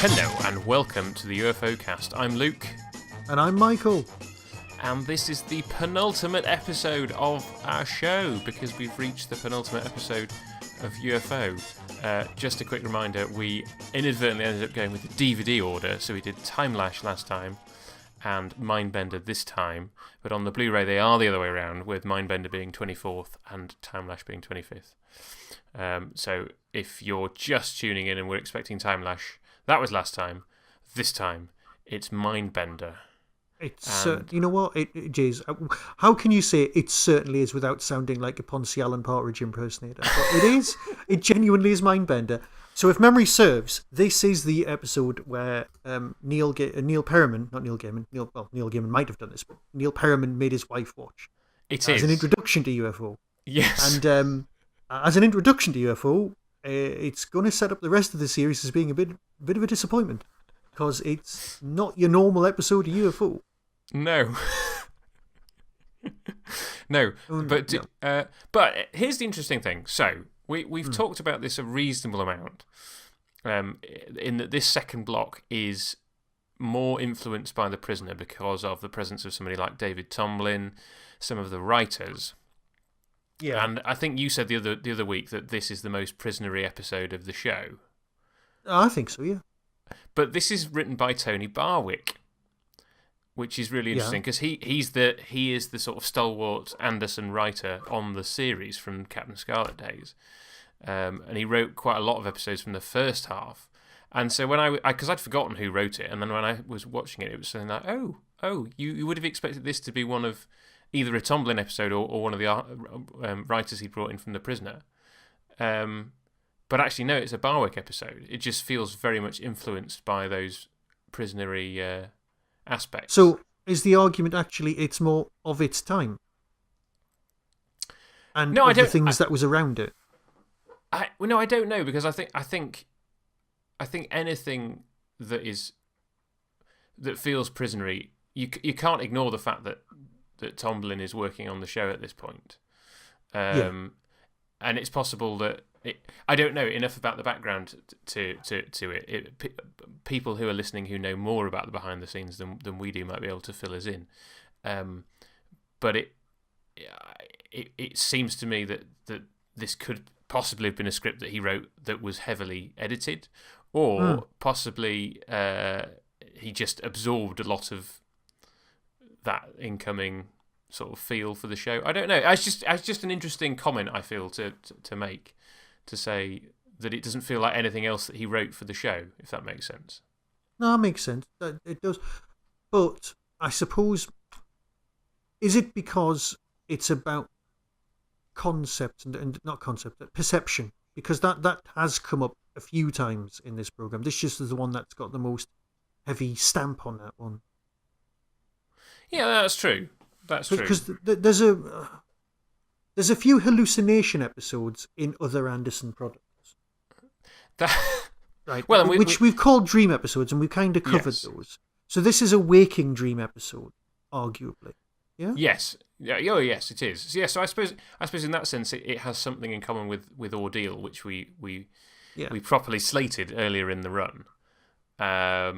Hello and welcome to the UFOcast. I'm Luke. And I'm Michael. And this is the penultimate episode of our show because we've reached the penultimate episode of UFO. Just a quick reminder, we inadvertently ended up going with the DVD order, so we did Time Lash last time and Mindbender this time, but on the Blu-ray they are the other way around, with Mindbender being 24th and Time Lash being 25th. So if you're just tuning in and we're expecting Time Lash, that was last time. This time, it's Mindbender. It's you know what, Jays, how can you say it certainly is without sounding like a Ponce Alan Partridge impersonator? But it is. It genuinely is Mindbender. So if memory serves, this is the episode where Neil Perriman, not Neil Gaiman, Neil Gaiman might have done this, but Neil Perriman made his wife watch. It as an introduction to UFO. Yes. And as an introduction to UFO, it's going to set up the rest of the series as being a bit of a disappointment. Because it's not your normal episode of UFO. No. No. But here's the interesting thing. So, we've talked about this a reasonable amount. In that this second block is more influenced by The Prisoner because of the presence of somebody like David Tomblin, some of the writers. Yeah. And I think you said the other week that this is the most prisonery episode of the show. I think so, yeah. But this is written by Tony Barwick, which is really interesting because he is the sort of stalwart Anderson writer on the series from Captain Scarlet days, and he wrote quite a lot of episodes from the first half. And so when because I'd forgotten who wrote it, and then when I was watching it, it was something like, oh, you would have expected this to be one of either a Tomblin episode or one of the writers he brought in from The Prisoner. But actually, no, it's a Barwick episode. It just feels very much influenced by those prisonery aspects. So, is the argument actually it's more of its time? And no, the things that was around it? I don't know, because I think anything that feels prisonery, you can't ignore the fact that Tomblin is working on the show at this point. And it's possible that I don't know enough about the background to it. People who are listening who know more about the behind the scenes than we do might be able to fill us in. But it seems to me that this could possibly have been a script that he wrote that was heavily edited, or possibly he just absorbed a lot of that incoming sort of feel for the show. I don't know. It's just an interesting comment I feel to make. To say that it doesn't feel like anything else that he wrote for the show, if that makes sense. No, it makes sense. It does. But I suppose, is it because it's about concept and not concept, but perception? Because that has come up a few times in this program. This just is the one that's got the most heavy stamp on that one. Yeah, that's true. That's true. Because there's a few hallucination episodes in other Anderson products. Right. Well, which we've called dream episodes, and we've kind of covered those. So this is a waking dream episode, arguably. Yeah? Yes. Yeah. Oh, yes, it is. So, yeah, so I suppose in that sense it has something in common with Ordeal, which we properly slated earlier in the run. But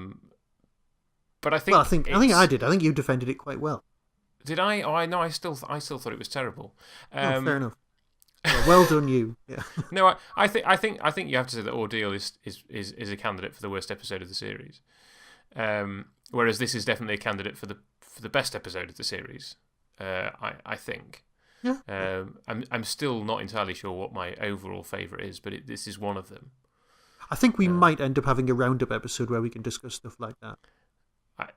I think I think I did. I think you defended it quite well. Did I? Oh, no, I still thought it was terrible. Fair enough. Well done, you. Yeah. No, I think you have to say that Ordeal is a candidate for the worst episode of the series, whereas this is definitely a candidate for the best episode of the series. I think. Yeah. I'm still not entirely sure what my overall favourite is, but this is one of them. I think we might end up having a roundup episode where we can discuss stuff like that.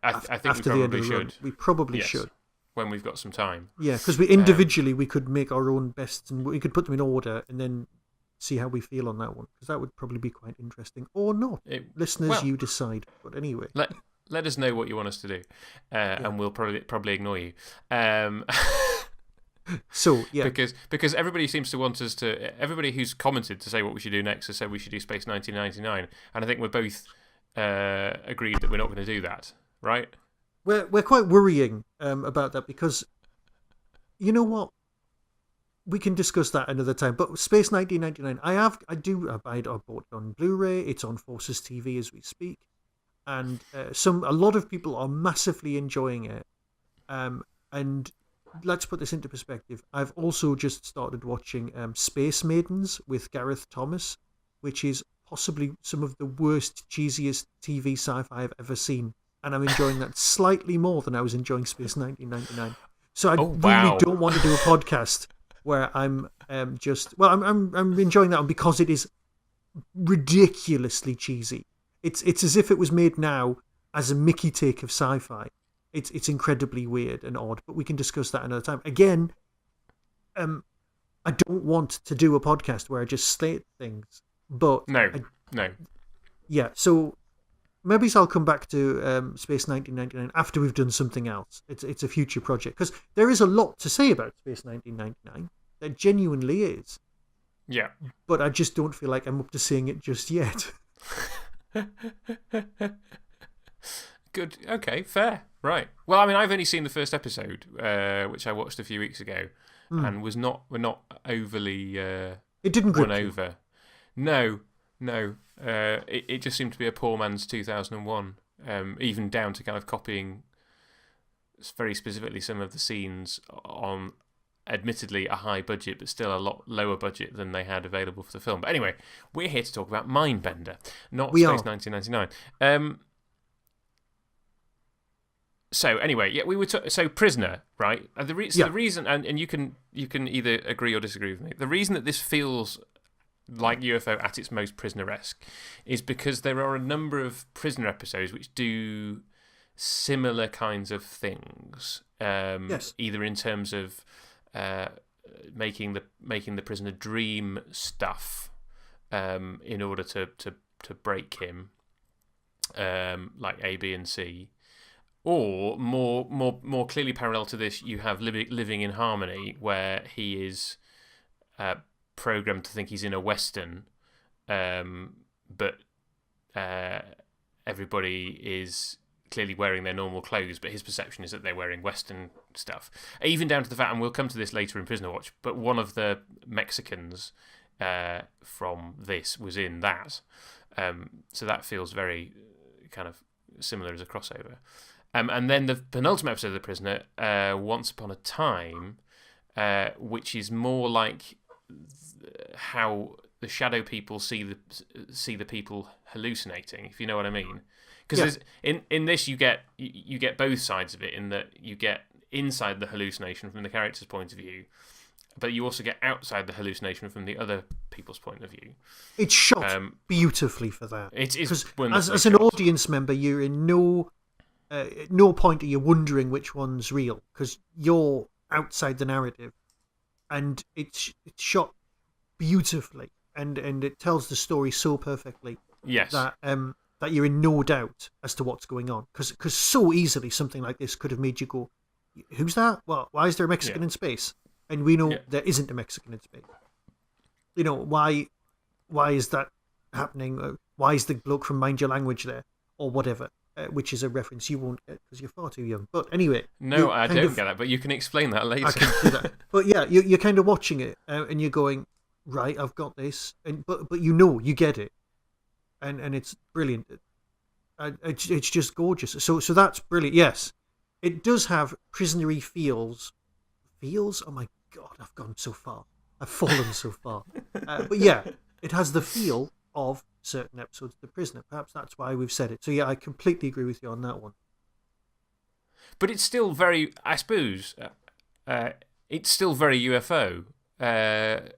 I think after we probably should. We probably should. When we've got some time. Yeah, because we individually we could make our own bests and we could put them in order and then see how we feel on that one, because that would probably be quite interesting, or not. Listeners, you decide. But anyway, let us know what you want us to do, and we'll probably ignore you. So yeah, because everybody seems to want us to. Everybody who's commented to say what we should do next has said we should do Space 1999, and I think we're both agreed that we're not going to do that, right? We're quite worrying about that, because you know what? We can discuss that another time. But Space 1999, I bought it on Blu-ray. It's on Forces TV as we speak. and a lot of people are massively enjoying it. And let's put this into perspective. I've also just started watching Space Maidens with Gareth Thomas, which is possibly some of the worst, cheesiest TV sci-fi I've ever seen, and I'm enjoying that slightly more than I was enjoying Space 1999. So I really don't want to do a podcast where I'm I'm enjoying that one because it is ridiculously cheesy. It's as if it was made now as a Mickey take of sci-fi. It's incredibly weird and odd, but we can discuss that another time. Again, I don't want to do a podcast where I just state things, but no. Yeah, so maybe I'll come back to Space 1999 after we've done something else. It's a future project because there is a lot to say about Space 1999. There genuinely is. Yeah, but I just don't feel like I'm up to seeing it just yet. Good. Okay, fair. Right. Well, I mean, I've only seen the first episode, which I watched a few weeks ago, and we're not overly it didn't grip won over. No. It just seemed to be a poor man's 2001, even down to kind of copying very specifically some of the scenes on, admittedly, a high budget, but still a lot lower budget than they had available for the film. But anyway, we're here to talk about Mindbender, not Space 1999. So anyway, yeah, we were so Prisoner, right? And the reason, and you can either agree or disagree with me. The reason that this feels like UFO at its most Prisoner-esque is because there are a number of Prisoner episodes which do similar kinds of things. Yes. Either in terms of making the prisoner dream stuff in order to break him, like A, B, and C. Or more clearly parallel to this, you have Living in Harmony, where he is programmed to think he's in a Western, but everybody is clearly wearing their normal clothes, but his perception is that they're wearing Western stuff. Even down to the fact, and we'll come to this later in Prisoner Watch, but one of the Mexicans from this was in that. So that feels very kind of similar as a crossover. And then the penultimate episode of The Prisoner, Once Upon a Time, which is more like how the shadow people see the people hallucinating, if you know what I mean. Because in this you get both sides of it, in that you get inside the hallucination from the character's point of view, but you also get outside the hallucination from the other people's point of view. It's shot beautifully for that. It is. As an audience member, you're in no point are you wondering which one's real, because you're outside the narrative, and it's shot beautifully, and it tells the story so perfectly. Yes. That you're in no doubt as to what's going on, because so easily something like this could have made you go, "Who's that? Well, why is there a Mexican in space?" And we know there isn't a Mexican in space. You know, why is that happening? Why is the bloke from Mind Your Language there, or whatever? Which is a reference you won't get because you're far too young. But anyway. No, I don't get that, but you can explain that later. I can do that. But yeah, you're kind of watching it and you're going, right, I've got this. But you get it. And it's brilliant. It's just gorgeous. So that's brilliant. Yes, it does have prisonery feels. Feels? Oh my God, I've gone so far. I've fallen so far. But yeah, it has the feel of certain episodes of The Prisoner. Perhaps that's why we've said it. So yeah, I completely agree with you on that one. But it's still very, I suppose, it's still very UFO.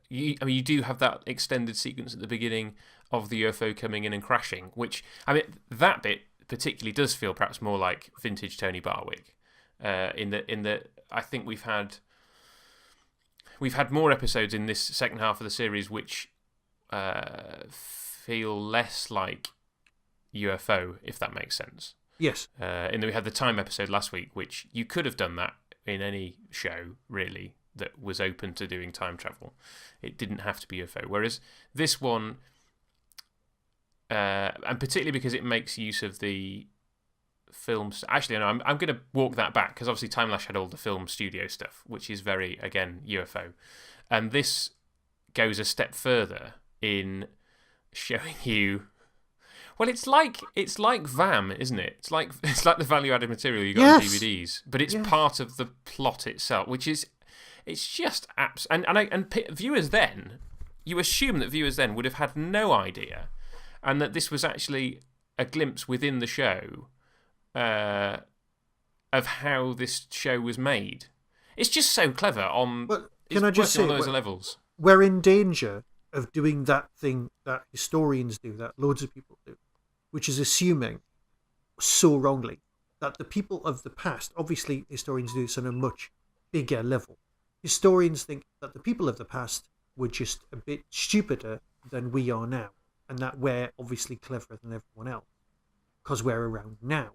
You do have that extended sequence at the beginning of the UFO coming in and crashing, which, I mean, that bit particularly does feel perhaps more like vintage Tony Barwick. In that I think we've had more episodes in this second half of the series which feel less like UFO, if that makes sense. Yes. In that we had the Time episode last week, which you could have done that in any show, really, that was open to doing time travel. It didn't have to be UFO. Whereas this one, and particularly because it makes use of the films. Actually, no, I'm going to walk that back, because obviously Time Lash had all the film studio stuff, which is very, again, UFO. And this goes a step further in showing you Well, it's like VAM, isn't it? It's like the value-added material you got on DVDs, but it's part of the plot itself, which is it's just viewers then, you assume that viewers then would have had no idea, and that this was actually a glimpse within the show of how this show was made. It's just so clever on. But can I just say, on those levels? We're in danger of doing that thing that historians do, that loads of people do, which is assuming so wrongly that the people of the past, obviously historians do this on a much bigger level. Historians think that the people of the past were just a bit stupider than we are now, and that we're obviously cleverer than everyone else because we're around now.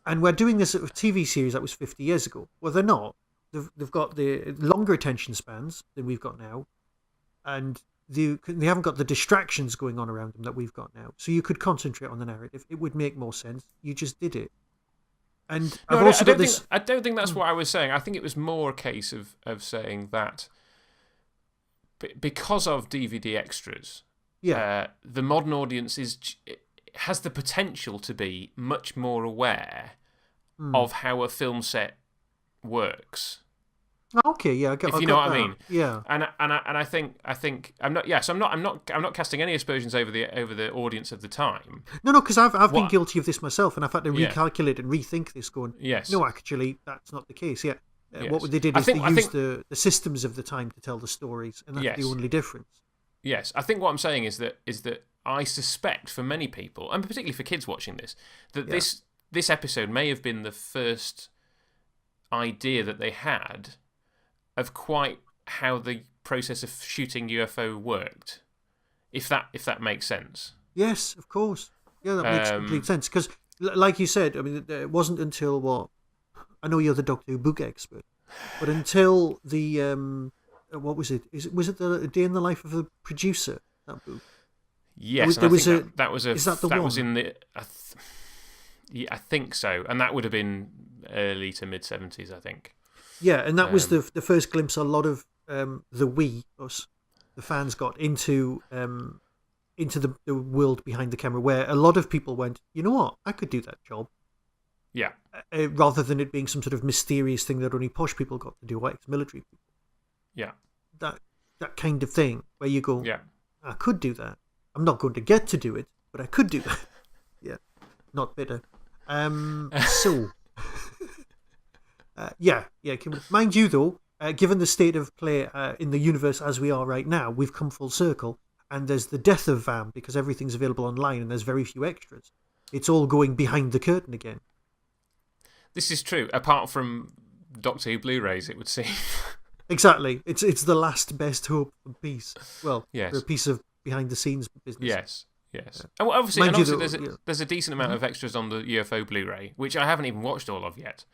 And we're doing this at a TV series that was 50 years ago. Well, they're not. They've got the longer attention spans than we've got now, and they haven't got the distractions going on around them that we've got now. So you could concentrate on the narrative. It would make more sense. You just did it. And no, I don't think that's what I was saying. I think it was more a case of saying that because of DVD extras, the modern audience has the potential to be much more aware of how a film set works. Okay, yeah, if you know what I mean. Yeah, and I think I'm not. Yes, I'm not casting any aspersions over the audience of the time. No, because I've been guilty of this myself, and I've had to recalculate and rethink this. Going, no, actually, that's not the case. Yeah, what they did is they used the systems of the time to tell the stories, and that's the only difference. Yes, I think what I'm saying is that I suspect for many people, and particularly for kids watching this, that this episode may have been the first idea that they had of quite how the process of shooting UFO worked, if that makes sense. Yes, of course. Yeah, that makes complete sense. Because, like you said, I mean, it wasn't until I know you're the Doctor Who book expert, but until the what was it? Was it the Day in the Life of the Producer? That book. Yes, that was in the. I think so, and that would have been early to mid 70s, I think. Yeah, and that was the first glimpse a lot of the fans got into the world behind the camera, where a lot of people went, you know what, I could do that job. Yeah. Rather than it being some sort of mysterious thing that only posh people got to do, or ex-military people. Yeah. That kind of thing, where you go, I could do that. I'm not going to get to do it, but I could do that. Yeah, not bitter. So... Mind you, though, given the state of play in the universe as we are right now, we've come full circle, and there's the death of VAM because everything's available online and there's very few extras. It's all going behind the curtain again. This is true, apart from Doctor Who Blu-rays, it would seem. Exactly. It's the last best hope piece. Well, yes. For a piece of behind-the-scenes business. Yes. And obviously there's a decent amount of extras on the UFO Blu-ray, which I haven't even watched all of yet.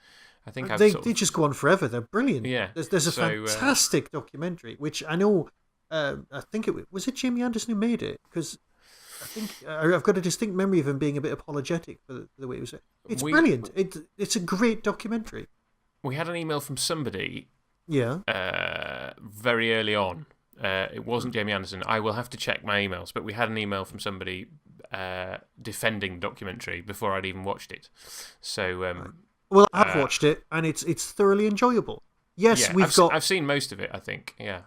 I think they just go on forever. They're brilliant. Yeah. There's a fantastic documentary, which I know. I think was it Jamie Anderson who made it, because I think I've got a distinct memory of him being a bit apologetic for the way it was. It's brilliant. It's a great documentary. We had an email from somebody. Yeah. Very early on. It wasn't Jamie Anderson. I will have to check my emails, but we had an email from somebody defending the documentary before I'd even watched it. So. Right. Well, I've watched it, and it's thoroughly enjoyable. Yes, I've seen most of it, I think. Yeah,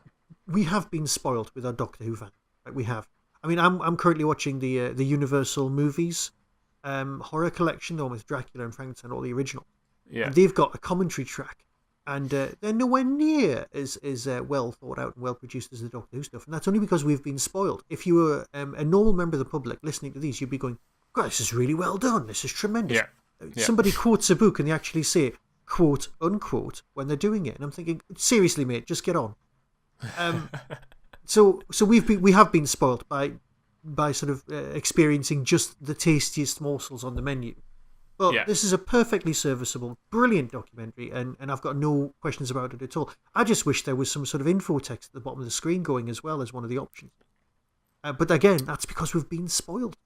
we have been spoiled with our Doctor Who fan. Right? We have. I mean, I'm currently watching the Universal movies horror collection, the one with Dracula and Frankenstein, all the original. Yeah, and they've got a commentary track, and they're nowhere near as well thought out and well produced as the Doctor Who stuff. And that's only because we've been spoiled. If you were a normal member of the public listening to these, you'd be going, "God, this is really well done. This is tremendous." Yeah. Somebody quotes a book and they actually say quote unquote when they're doing it, and I'm thinking, seriously, mate, just get on. So we have been spoilt by sort of experiencing just the tastiest morsels on the menu. But this is a perfectly serviceable, brilliant documentary, and I've got no questions about it at all. I just wish there was some sort of info text at the bottom of the screen going as well as one of the options. But again, that's because we've been spoiled.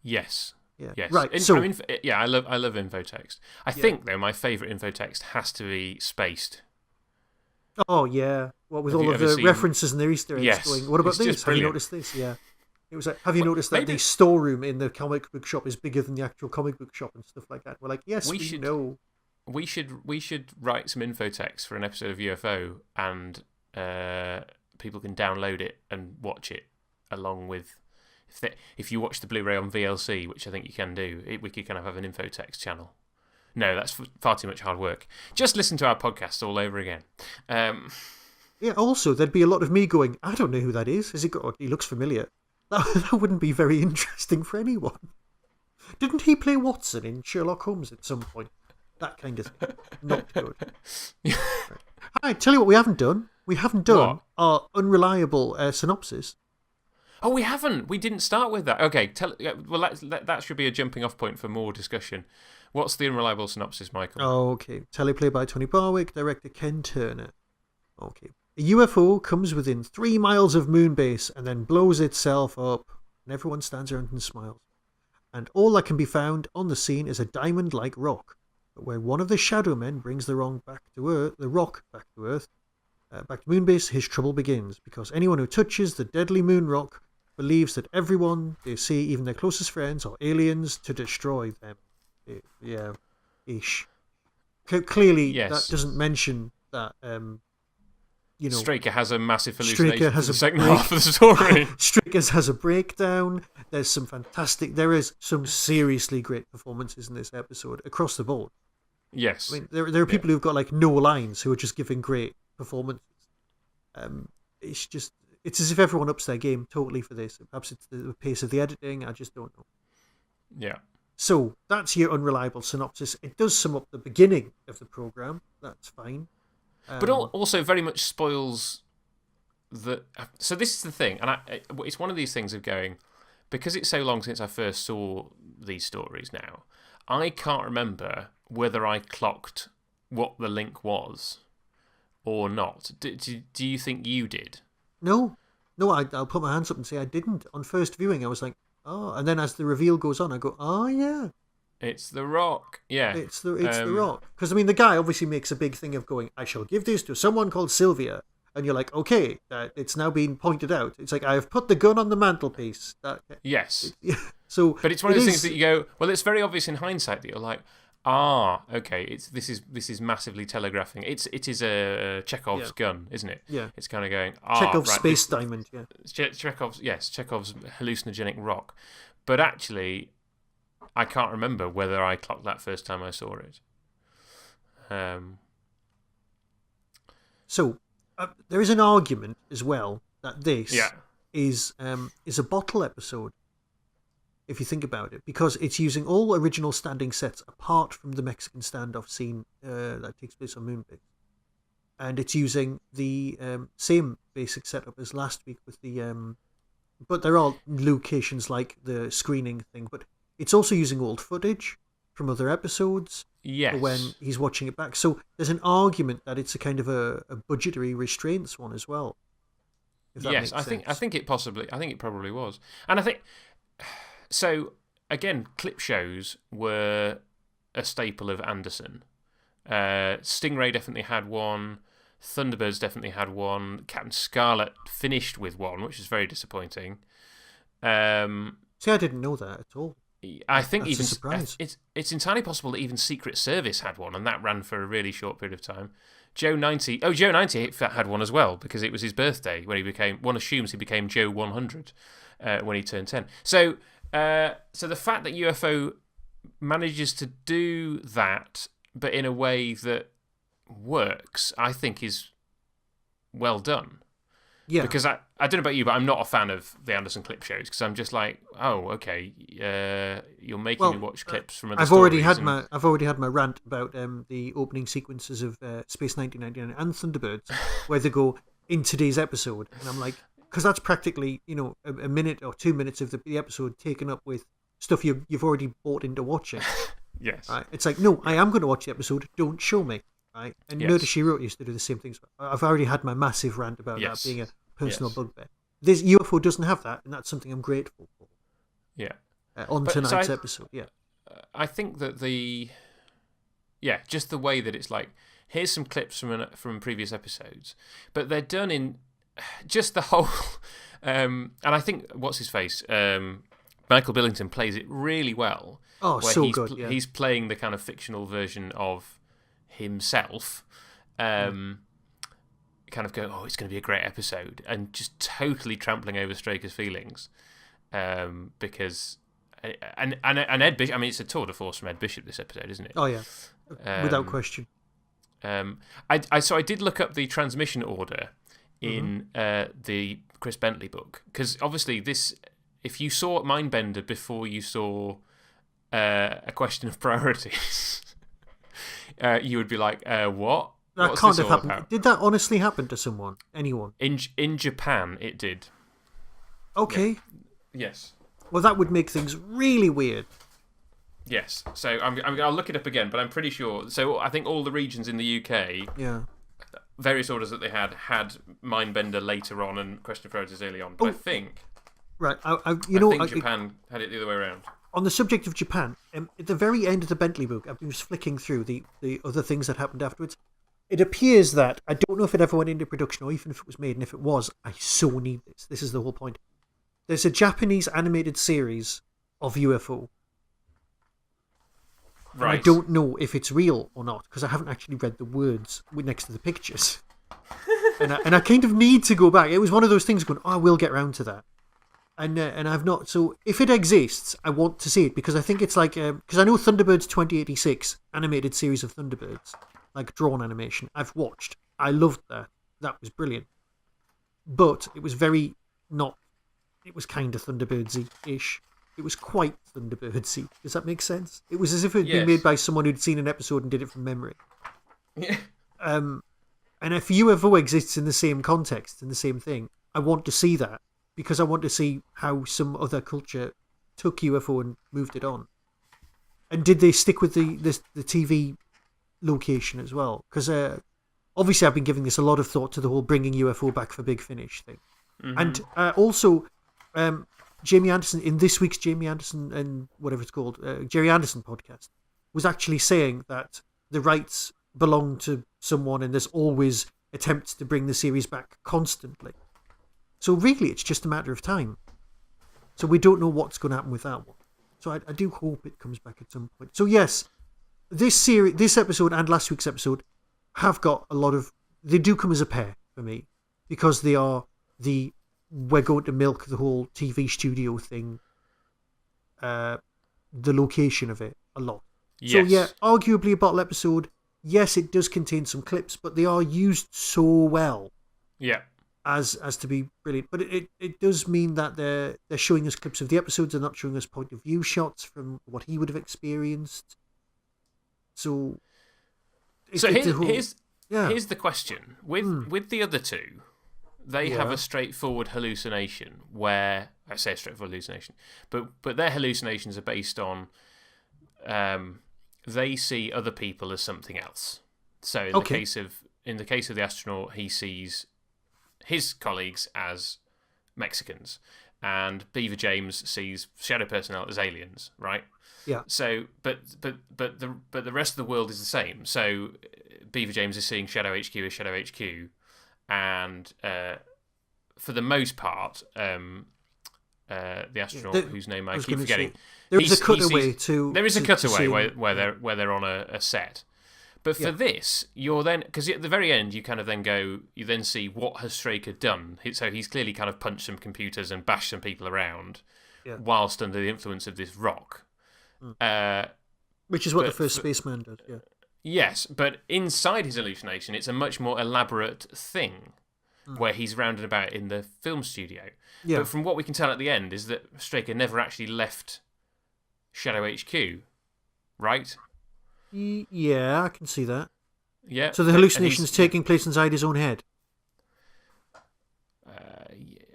Yes. Yeah. Yes. Right. I love infotext. I think though my favourite infotext has to be Spaced. Oh yeah. What with all of the references and their Easter eggs going? What about this? Have you noticed this? Yeah. It was like, have you noticed that maybe the storeroom in the comic book shop is bigger than the actual comic book shop and stuff like that? We're like, yes, we know. We should write some infotext for an episode of UFO, and people can download it and watch it along with. If you watch the Blu-ray on VLC, which I think you can do, we could kind of have an infotext channel. No, that's far too much hard work. Just listen to our podcast all over again. Yeah. Also, there'd be a lot of me going, I don't know who that is. He looks familiar. That wouldn't be very interesting for anyone. Didn't he play Watson in Sherlock Holmes at some point? That kind of thing. Not good. Right. I tell you what we haven't done. We haven't done our unreliable synopsis. Oh, we haven't. We didn't start with that. Okay, that should be a jumping off point for more discussion. What's the unreliable synopsis, Michael? Oh, okay. Teleplay by Tony Barwick, director Ken Turner. Okay. A UFO comes within 3 miles of Moonbase and then blows itself up, and everyone stands around and smiles. And all that can be found on the scene is a diamond-like rock. But when one of the Shadow Men brings the rock back to Earth, back to Moonbase, his trouble begins, because anyone who touches the deadly moon rock believes that everyone they see, even their closest friends, are aliens to destroy them. Yeah, ish. Clearly, yes. That doesn't mention that. Straker has a massive hallucination for the second half of the story. Straker has a breakdown. There is some seriously great performances in this episode across the board. Yes. I mean, there are people who've got like no lines who are just giving great performances. It's as if everyone ups their game totally for this. Perhaps it's the pace of the editing. I just don't know. Yeah. So that's your unreliable synopsis. It does sum up the beginning of the program. That's fine. But also very much spoils the. So this is the thing, and it's one of these things of going, because it's so long since I first saw these stories now, I can't remember whether I clocked what the link was or not. Do you think you did? No, I'll put my hands up and say I didn't. On first viewing, I was like, oh, and then as the reveal goes on, I go, oh yeah. It's the rock. Yeah. It's the rock. Because, I mean, the guy obviously makes a big thing of going, I shall give this to someone called Sylvia. And you're like, okay, it's now been pointed out. It's like, I have put the gun on the mantelpiece. Yes. But it's one of those things that you go, well, it's very obvious in hindsight that you're like, okay, this is massively telegraphing. It is a Chekhov's gun, isn't it? Yeah. It's kind of going, Chekhov's space diamond, yeah. Chekhov's hallucinogenic rock. But actually, I can't remember whether I clocked that first time I saw it. So, there is an argument as well that this is a bottle episode, if you think about it, because it's using all original standing sets apart from the Mexican standoff scene that takes place on Moonbase. And it's using the same basic setup as last week with the... but there are locations like the screening thing, but it's also using old footage from other episodes. Yes. When he's watching it back. So there's an argument that it's a kind of a budgetary restraints one as well. Yes, I think it probably was. And I think so again, clip shows were a staple of Anderson. Stingray definitely had one, Thunderbirds definitely had one, Captain Scarlet finished with one, which is very disappointing. See, I didn't know that at all. I think That's a surprise. It's entirely possible that even Secret Service had one, and that ran for a really short period of time. Joe 90 had one as well, because it was his birthday when one assumes he became Joe 100 when he turned 10. So the fact that UFO manages to do that, but in a way that works, I think is well done. Yeah. Because I don't know about you, but I'm not a fan of the Anderson clip shows, because I'm just like, oh, okay, you're making me watch clips from other stories. I've already had my rant about the opening sequences of Space 1999 and Thunderbirds, where they go in today's episode, and I'm like, because that's practically a minute or 2 minutes of the episode taken up with stuff you've already bought into watching. Yes. Right? It's like, no, I am going to watch the episode. Don't show me. Right? And Murder, She Wrote used to do the same things. I've already had my massive rant about that being a personal bugbear. This UFO doesn't have that, and that's something I'm grateful for. Yeah. On tonight's episode, yeah. I think that just the way that it's like, here's some clips from previous episodes, but they're done in just the whole And I think what's his face, Michael Billington plays it really well. Oh, where so he's, good. Yeah. He's playing the kind of fictional version of himself. Kind of going, oh, it's going to be a great episode, and just totally trampling over Straker's feelings, because and Ed Bishop. I mean, it's a tour de force from Ed Bishop this episode, isn't it? Oh yeah, without question. I did look up the transmission order in the Chris Bentley book, because obviously this, if you saw Mindbender before you saw A Question of Priorities, you would be like, what? That What's can't this have all happened. about? Did that honestly happen to someone? Anyone? In Japan, it did. Okay. Yeah. Yes. Well, that would make things really weird. Yes. So I'll look it up again, but I'm pretty sure. So I think all the regions in the UK, various orders that they had Mindbender later on and Question of Priorities early on. But I think, right, I think Japan had it the other way around. On the subject of Japan, at the very end of the Bentley book, I've been just flicking through the other things that happened afterwards. It appears that, I don't know if it ever went into production or even if it was made, and if it was, I so need this. This is the whole point. There's a Japanese animated series of UFO. Right. I don't know if it's real or not, because I haven't actually read the words next to the pictures. and I kind of need to go back. It was one of those things going, I will get around to that. And I've not. So if it exists, I want to see it, because I think it's like, because I know Thunderbirds 2086, animated series of Thunderbirds, like drawn animation, I've watched. I loved that. That was brilliant. But it was very not, it was kind of Thunderbirdsy-ish. It was quite Thunderbirdsy. Does that make sense? It was as if it had been made by someone who'd seen an episode and did it from memory. Yeah. And if UFO exists in the same context, in the same thing, I want to see that, because I want to see how some other culture took UFO and moved it on. And did they stick with the TV location as well? Because obviously I've been giving this a lot of thought to the whole bringing UFO back for Big Finish thing. Mm-hmm. And also Jamie Anderson, in this week's Jamie Anderson and whatever it's called, Jerry Anderson podcast, was actually saying that the rights belong to someone and there's always attempts to bring the series back constantly. So really it's just a matter of time. So we don't know what's going to happen with that one. So I do hope it comes back at some point. So yes, this episode and last week's episode have got a lot of, they do come as a pair for me, because they are we're going to milk the whole TV studio thing, the location of it a lot. Yes. So yeah, arguably a bottle episode. Yes, it does contain some clips, but they are used so well. Yeah. As to be brilliant. But it does mean that they're showing us clips of the episodes, they're not showing us point of view shots from what he would have experienced. So here's the question. With the other two, they have a straightforward hallucination where, I say a straightforward hallucination, but their hallucinations are based on they see other people as something else. So in the case of the astronaut, he sees his colleagues as Mexicans, and Beaver James sees shadow personnel as aliens, right? Yeah. So, but the rest of the world is the same. So Beaver James is seeing Shadow HQ as Shadow HQ, and for the most part, the astronaut whose name I keep forgetting, there is a cutaway where they're on a set. But for this, you're then, because at the very end, you kind of then go, you then see what has Straker done. So he's clearly kind of punched some computers and bashed some people around, whilst under the influence of this rock. Which is what the first spaceman did, yeah. Yes, but inside his hallucination, it's a much more elaborate thing, where he's rounded about in the film studio. Yeah. But from what we can tell at the end is that Straker never actually left Shadow HQ, right? Yeah, I can see that. Yeah. So the hallucination's taking place inside his own head?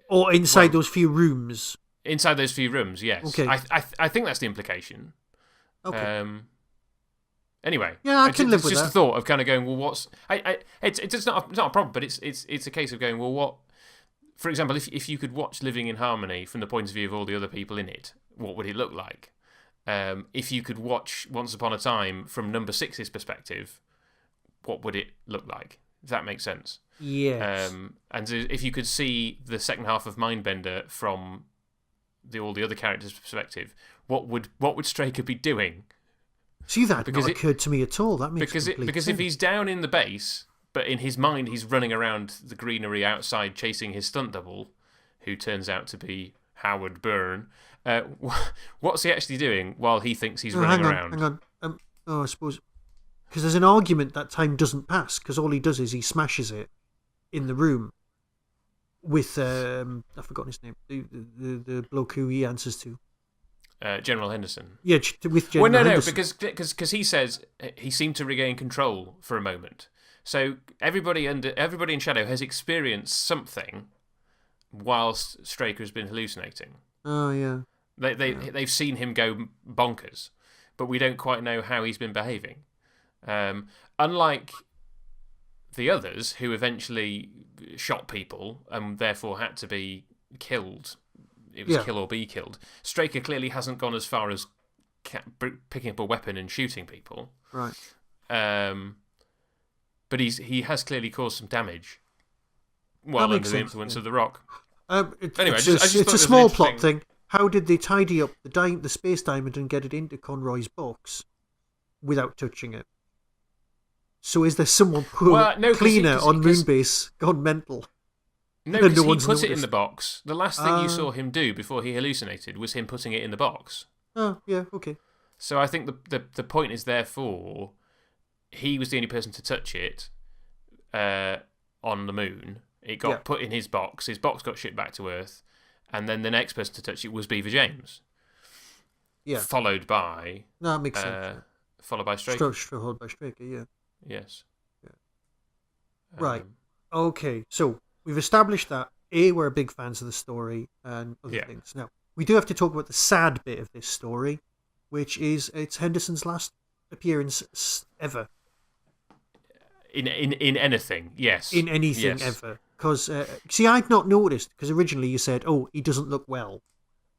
Or inside those few rooms? Inside those few rooms, yes. Okay. I think that's the implication. Okay. Anyway, yeah, I can live with that. It's just the thought of kind of going, well, what's... It's not a problem, but it's a case of going, well, what... For example, if you could watch Living in Harmony from the point of view of all the other people in it, what would it look like? If you could watch Once Upon a Time from number 6's perspective, what would it look like? If that makes sense. Yes. And if you could see the second half of Mindbender from all the other characters' perspective, what would Straker be doing? See, that not occurred to me at all. That makes complete because sense. if he's down in the base, but in his mind he's running around the greenery outside chasing his stunt double, who turns out to be Howard Byrne, what's he actually doing while he thinks he's running around? Hang on. I suppose because there's an argument that time doesn't pass because all he does is he smashes it in the room with I've forgotten his name, the bloke who he answers to. General Henderson. Yeah, with General Henderson. Because he says he seemed to regain control for a moment. So everybody in Shadow has experienced something whilst Straker has been hallucinating. Oh yeah. They've seen him go bonkers, but we don't quite know how he's been behaving. Unlike the others who eventually shot people and therefore had to be killed. It was kill or be killed. Straker clearly hasn't gone as far as picking up a weapon and shooting people. Right. But he has clearly caused some damage while under the influence of the rock. Anyway, it's a small plot thing. How did they tidy up the space diamond and get it into Conroy's box without touching it? So is there someone cleaner on Moonbase gone mental? No, because he put it in the box. The last thing you saw him do before he hallucinated was him putting it in the box. Oh, yeah, okay. So I think the point is, therefore, he was the only person to touch it on the moon. It got put in his box. His box got shipped back to Earth. And then the next person to touch it was Beaver James. Yeah. Followed by... No, that makes sense. Followed by Straker. Followed by Straker, yeah. Yes. Yeah. Right. Okay, so we've established that, A, we're big fans of the story and other things. Now, we do have to talk about the sad bit of this story, which is it's Henderson's last appearance ever. In anything, yes. In anything ever. Because, see, I'd not noticed, because originally you said, oh, he doesn't look well.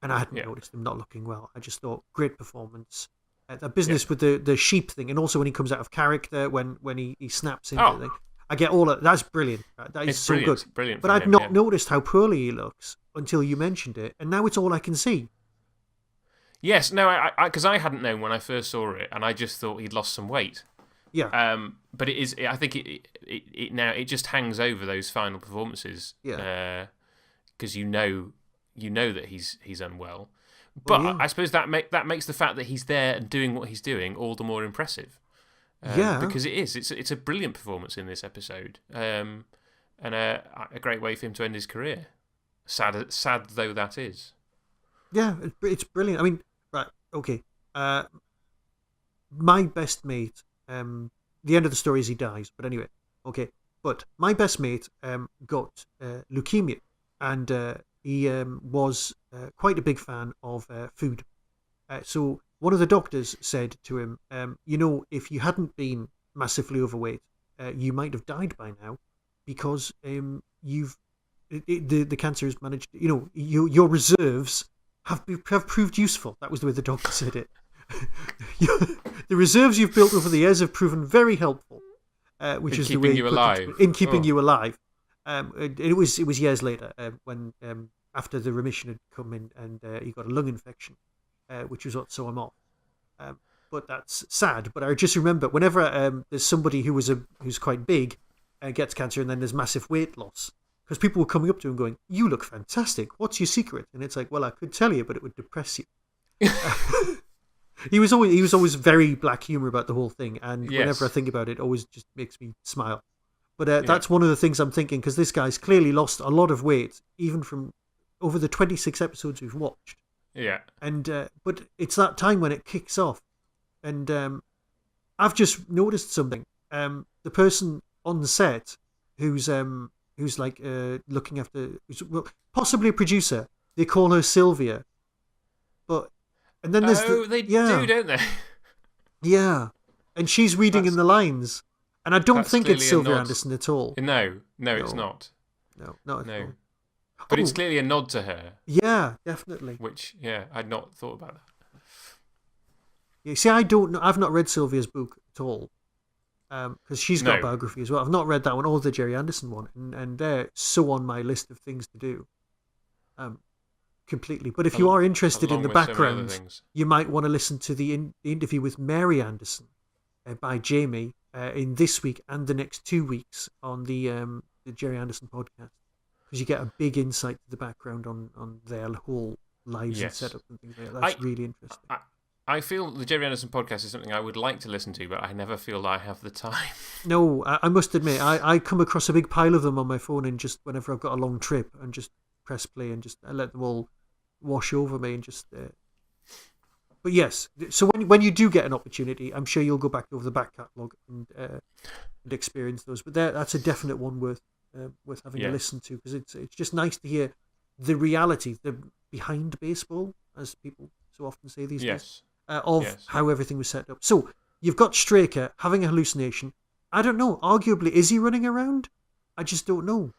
And I hadn't noticed him not looking well. I just thought, great performance. That business with the sheep thing, and also when he comes out of character, when he snaps into it. I get all of that's brilliant. That is so good. Brilliant. But I'd not noticed how poorly he looks until you mentioned it, and now it's all I can see. Yes, no, because I hadn't known when I first saw it, and I just thought he'd lost some weight. Yeah. But it is. I think it now it just hangs over those final performances. Yeah. Because you know that he's unwell. But I suppose that makes the fact that he's there and doing what he's doing all the more impressive. Because it is. It's a brilliant performance in this episode. And a great way for him to end his career. Sad though that is. Yeah, it's brilliant. I mean, right, okay. My best mate. The end of the story is he dies. But anyway, okay. But my best mate got leukemia, and he was quite a big fan of food. So one of the doctors said to him, if you hadn't been massively overweight, you might have died by now, because the cancer has managed. Your reserves have proved useful. That was the way the doctor said it. The reserves you've built over the years have proven very helpful, which is the way in keeping you alive. It was years later when after the remission had come in and he got a lung infection, which was what saw him off. But that's sad. But I just remember whenever there's somebody who's quite big gets cancer and then there's massive weight loss, because people were coming up to him going, "You look fantastic. What's your secret?" And it's like, well, I could tell you, but it would depress you. He was always very black humor about the whole thing, and whenever I think about it, it always just makes me smile. But that's one of the things I'm thinking, because this guy's clearly lost a lot of weight, even from over the 26 episodes we've watched. Yeah. And but it's that time when it kicks off, and I've just noticed something. The person on the set who's like looking after, possibly a producer. They call her Sylvia, but. And then there's they do, don't they? Yeah, and she's reading in the lines, and I don't think it's Sylvia Anderson at all. No, it's not. No, not at all. But it's clearly a nod to her. Yeah, definitely. Which, I'd not thought about that. Yeah, see, I don't know. I've not read Sylvia's book at all. because she's got a biography as well. I've not read that one or the Jerry Anderson one, and they're so on my list of things to do. Completely. But if you are interested in the background, you might want to listen to the interview with Mary Anderson by Jamie in this week and the next 2 weeks on the Jerry Anderson podcast, because you get a big insight to the background on their whole lives and setup and things like that. That's really interesting. I feel the Jerry Anderson podcast is something I would like to listen to, but I never feel I have the time. No, I must admit, I come across a big pile of them on my phone, and just whenever I've got a long trip, and just press play and just let them all wash over me and just. But yes, so when you do get an opportunity, I'm sure you'll go back over the back catalogue and experience those. But that's a definite one worth having a listen to, because it's just nice to hear the reality, the behind baseball, as people so often say these days. How everything was set up. So you've got Straker having a hallucination. I don't know. Arguably, is he running around? I just don't know.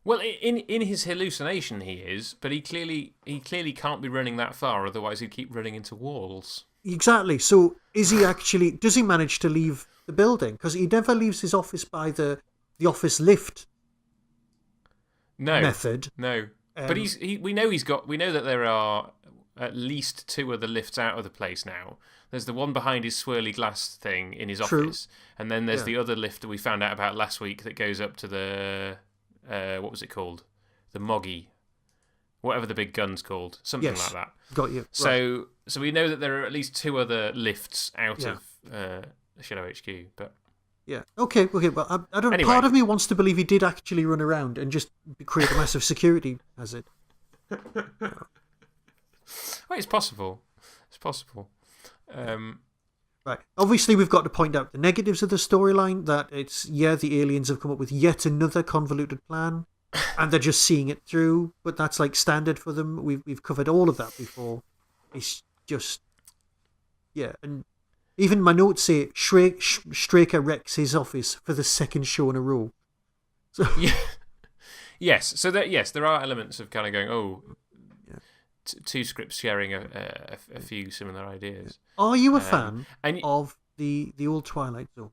Well, in his hallucination he is, but he clearly can't be running that far. Otherwise, he'd keep running into walls. Exactly. So is he actually? Does he manage to leave the building? Because he never leaves his office by the office lift. Method. No. But we know that there are at least 2 other lifts out of the place now. There's the one behind his swirly glass thing in his office, and then there's the other lift that we found out about last week that goes up to the what was it called? The Moggy, whatever the big gun's called, something like that. Got you. So we know that there are at least 2 other lifts out of Shadow HQ, but. Yeah. Okay. Well, I don't. Anyway. Part of me wants to believe he did actually run around and just create a massive security hazard. Well, it's possible. It's possible. Right. Obviously, we've got to point out the negatives of the storyline. That the aliens have come up with yet another convoluted plan, and they're just seeing it through. But that's like standard for them. We've covered all of that before. It's just, and. Even my notes say Straker wrecks his office for the 2nd show in a row. So yes. So there are elements of kind of going, two scripts sharing a few similar ideas. Are you a fan of the old Twilight Zone?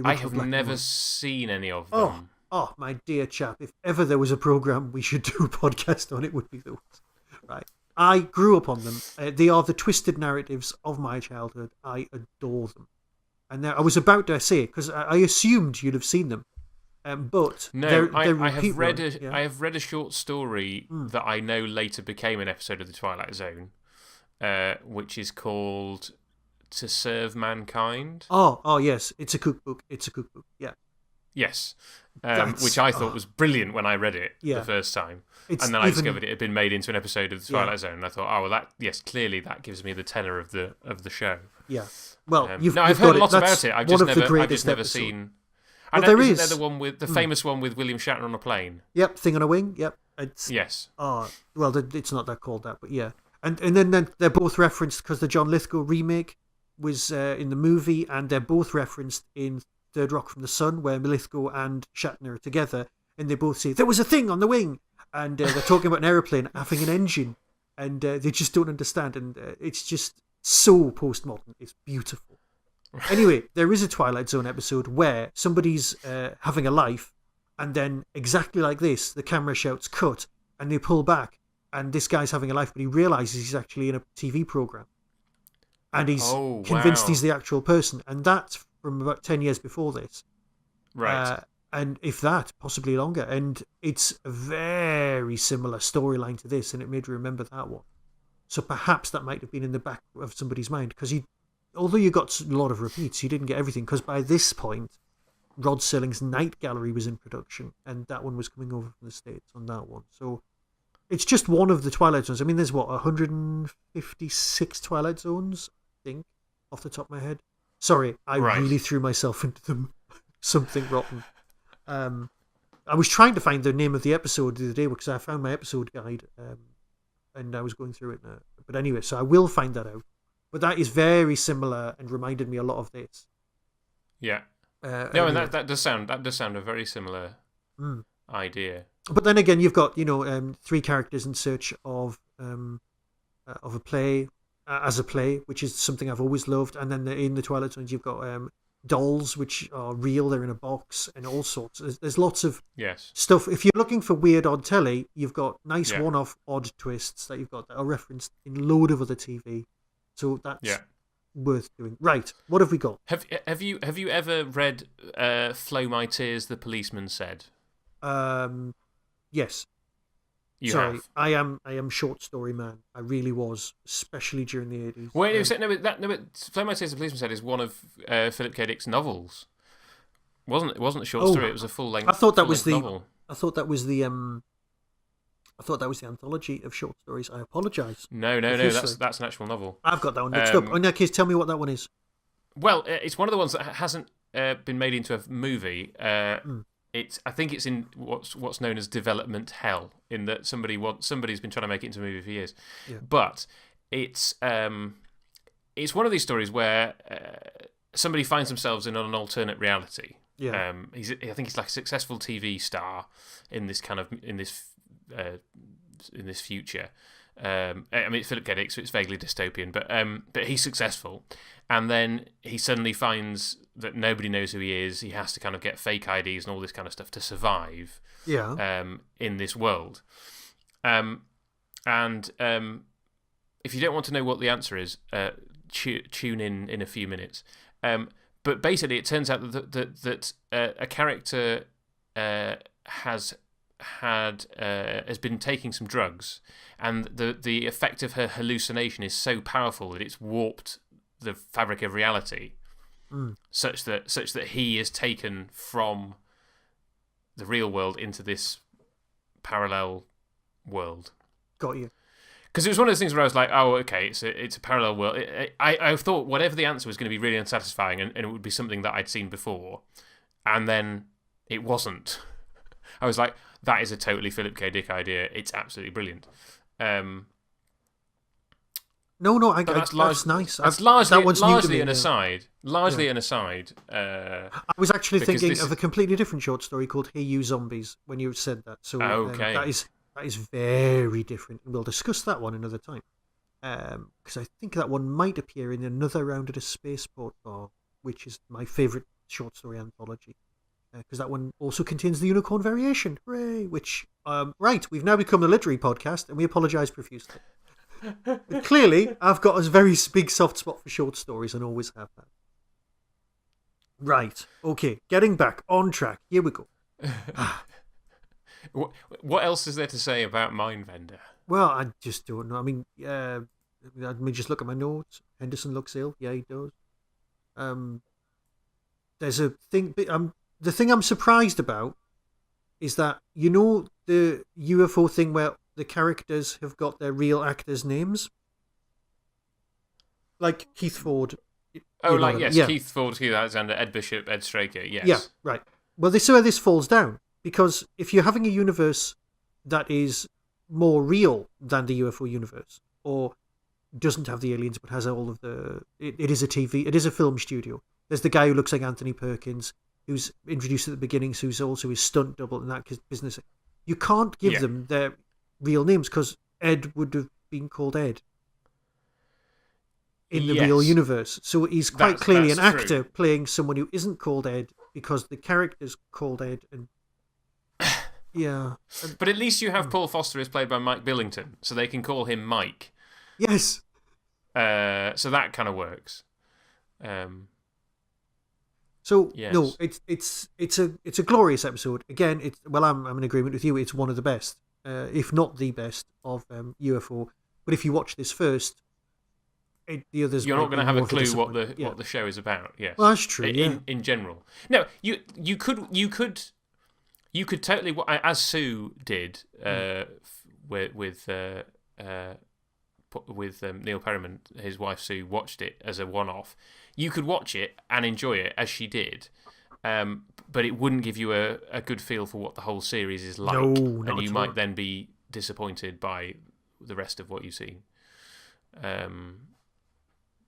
I have never seen any of them. Oh, my dear chap! If ever there was a program we should do a podcast on, it would be those. Right. I grew up on them. They are the twisted narratives of my childhood. I adore them. And I was about to say, because I assumed you'd have seen them. But no, I have read a short story that I know later became an episode of The Twilight Zone, which is called To Serve Mankind. Oh, yes. It's a cookbook. Yeah. Yes. Which I thought was brilliant when I read it the first time. And then I discovered it had been made into an episode of The Twilight Zone. And I thought, clearly that gives me the tenor of the show. Yeah. Well, I've heard a lot about it. I've just never seen. Well, there is the one with the famous one with William Shatner on a plane. Yep, Thing on a Wing. Yep. Yes. Oh, well, it's not that called that, but yeah. And then they're both referenced because the John Lithgow remake was in the movie, and they're both referenced in Third Rock from the Sun, where Lithgow and Shatner are together, and they both say, there was a thing on the wing, and they're talking about an aeroplane having an engine, and they just don't understand, and it's just so postmodern. It's beautiful. Anyway, there is a Twilight Zone episode where somebody's having a life, and then exactly like this, the camera shouts cut, and they pull back, and this guy's having a life, but he realizes he's actually in a TV program, and he's convinced he's the actual person, and that's from about 10 years before this. Right. And if that, possibly longer. And it's a very similar storyline to this, and it made me remember that one. So perhaps that might have been in the back of somebody's mind, because although you got a lot of repeats, you didn't get everything, because by this point, Rod Serling's Night Gallery was in production, and that one was coming over from the States on that one. So it's just one of the Twilight Zones. I mean, there's 156 Twilight Zones, I think, off the top of my head. Sorry, I really threw myself into them. Something rotten. I was trying to find the name of the episode the other day because I found my episode guide and I was going through it. But anyway, so I will find that out. But that is very similar and reminded me a lot of this. Yeah. No, and that does sound a very similar idea. But then again, you've got 3 characters in search of a play. As a play, which is something I've always loved, and then in the Twilight Zones you've got dolls which are real, they're in a box, and all sorts. There's lots of Yes. stuff. If you're looking for weird odd telly, you've got nice Yeah. one-off odd twists that you've got that are referenced in a load of other TV. So that's worth doing. Right, what have we got? Have you ever read "Flow My Tears"? The policeman said. Yes. You Sorry, have. I am short story man. I really was, especially during the 80s. Well, but "Flow My Tears," the policeman said, is one of Philip K. Dick's novels. It wasn't a short story. It was a full length. I thought that was the novel. I thought that was the anthology of short stories. I apologise. No. That's an actual novel. I've got that one mixed up. In that case, tell me what that one is. Well, it's one of the ones that hasn't been made into a movie. I think it's in what's known as development hell, in that somebody's been trying to make it into a movie for years. Yeah. But it's one of these stories where somebody finds themselves in an alternate reality. Yeah. I think he's like a successful TV star in this future. I mean, it's Philip K. Dick, so it's vaguely dystopian, but he's successful, and then he suddenly finds that nobody knows who he is. He has to kind of get fake IDs and all this kind of stuff to survive. Yeah. In this world, and if you don't want to know what the answer is, tune in a few minutes. But basically, it turns out that a character has been taking some drugs, and the effect of her hallucination is so powerful that it's warped the fabric of reality, such that he is taken from the real world into this parallel world. Got you. Because it was one of those things where I was like, oh, okay, it's a parallel world. I thought whatever the answer was going to be really unsatisfying, and it would be something that I'd seen before, and then it wasn't. I was like, that is a totally Philip K. Dick idea. It's absolutely brilliant. That's nice. That's largely an aside. An aside. I was actually thinking of a completely different short story called "Hey You Zombies" when you said that. So okay. That is very different, and we'll discuss that one another time. Because I think that one might appear in another round at a spaceport bar, which is my favourite short story anthology. Because that one also contains the unicorn variation. Hooray! Which, right, we've now become a literary podcast, and we apologise profusely. But clearly, I've got a very big soft spot for short stories, and always have that. Right, okay, getting back on track. Here we go. What else is there to say about Mindbender? Well, I just don't know. I mean, let me just look at my notes. Henderson looks ill. Yeah, he does. There's a thing. The thing I'm surprised about is that, you know, the UFO thing where the characters have got their real actors' names? Like Keith Ford. Keith Ford, Keith Alexander, Ed Bishop, Ed Straker, yes. Yeah, right. Well, this is where this falls down. Because if you're having a universe that is more real than the UFO universe, or doesn't have the aliens but has all of the... It is a film studio. There's the guy who looks like Anthony Perkins, who's introduced at the beginning, who's also his stunt double in that business. You can't give them their real names, because Ed would have been called Ed in the real universe. So he's quite clearly an actor playing someone who isn't called Ed, because the character's called Ed. And yeah. But at least you have Paul Foster is played by Mike Billington, so they can call him Mike. Yes. So that kind of works. So yes. No, it's a glorious episode. Again, I'm in agreement with you. It's one of the best, if not the best, of UFO. But if you watch this first, the others you're not going to have a clue what the the show is about. Yes, well, that's true. In general, no, you could totally, as Sue did with Neil Perryman, his wife Sue, watched it as a one-off. You could watch it and enjoy it as she did, but it wouldn't give you a good feel for what the whole series is like, and you might then be disappointed by the rest of what you've seen.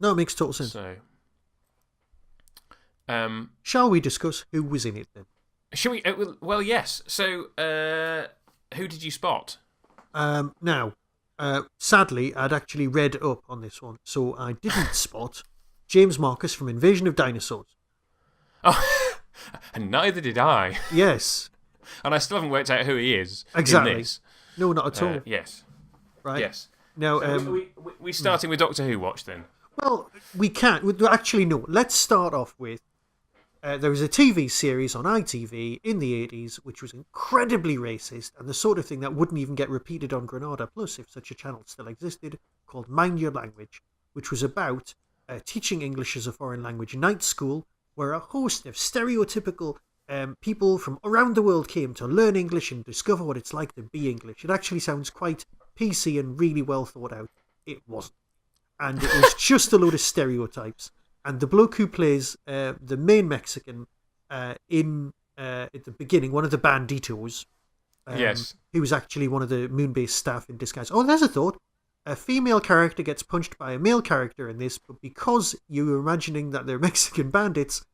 No, it makes total sense. So, shall we discuss who was in it then? Shall we? Well, yes. So, who did you spot? Now, sadly, I'd actually read up on this one, so I didn't spot James Marcus from Invasion of Dinosaurs. Oh, and neither did I. Yes. And I still haven't worked out who he is Exactly. in this. No, not at all. Yes. Right. Yes. Now, So we starting with Doctor Who watch then? well, we can't. Actually, no. Let's start off with there was a TV series on ITV in the 80s which was incredibly racist and the sort of thing that wouldn't even get repeated on Granada Plus if such a channel still existed, called Mind Your Language, which was about teaching English as a foreign language night school where a host of stereotypical people from around the world came to learn English and discover what it's like to be English. It actually sounds quite PC and really well thought out. It wasn't. And it was just a load of stereotypes. And the bloke who plays the main Mexican at the beginning, one of the banditos, Yes. he was actually one of the Moonbase staff in disguise. Oh, there's a thought. A female character gets punched by a male character in this, but because you're imagining that they're Mexican bandits,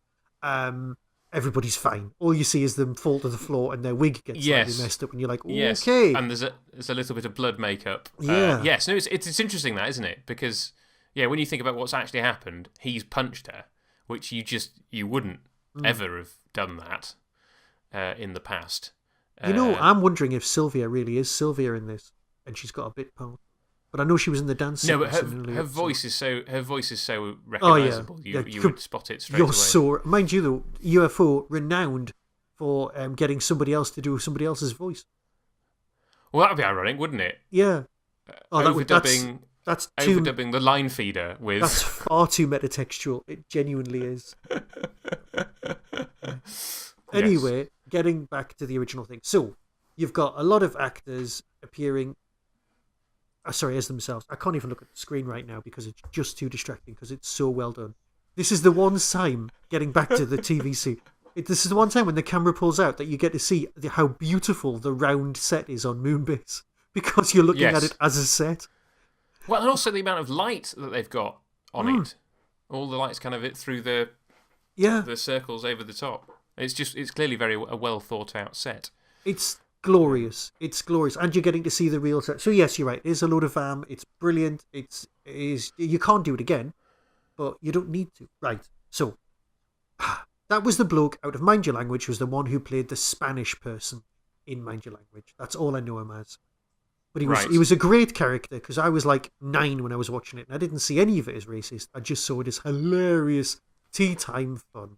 everybody's fine. All you see is them fall to the floor and their wig gets slightly messed up, and you're like, okay. And there's a little bit of blood makeup. Yeah. Yes. No, it's interesting that, isn't it? Because when you think about what's actually happened, he's punched her, which you wouldn't ever have done that in the past. I'm wondering if Sylvia really is Sylvia in this, and she's got a bit part. But I know she was in the dance. No, but her voice is so recognisable. You would spot it straight away. So, mind you, though, UFO renowned for getting somebody else to do somebody else's voice. Well, that'd be ironic, wouldn't it? Yeah. Overdubbing overdubbing the line feeder with. That's far too metatextual. It genuinely is. Anyway, getting back to the original thing. So, you've got a lot of actors appearing. As themselves. I can't even look at the screen right now because it's just too distracting because it's so well done. This is the one time, getting back to the TVC, this is the one time when the camera pulls out that you get to see how beautiful the round set is on Moonbase because you're looking at it as a set. Well, and also the amount of light that they've got on it. All the lights kind of through the circles over the top. It's clearly a well thought out set. It's glorious. It's glorious. And you're getting to see the real set. So yes, you're right. It is a load of It's brilliant. You can't do it again, but you don't need to. Right. So that was the bloke out of Mind Your Language, was the one who played the Spanish person in Mind Your Language. That's all I know him as. But he was a great character because I was like 9 when I was watching it and I didn't see any of it as racist. I just saw it as hilarious tea time fun.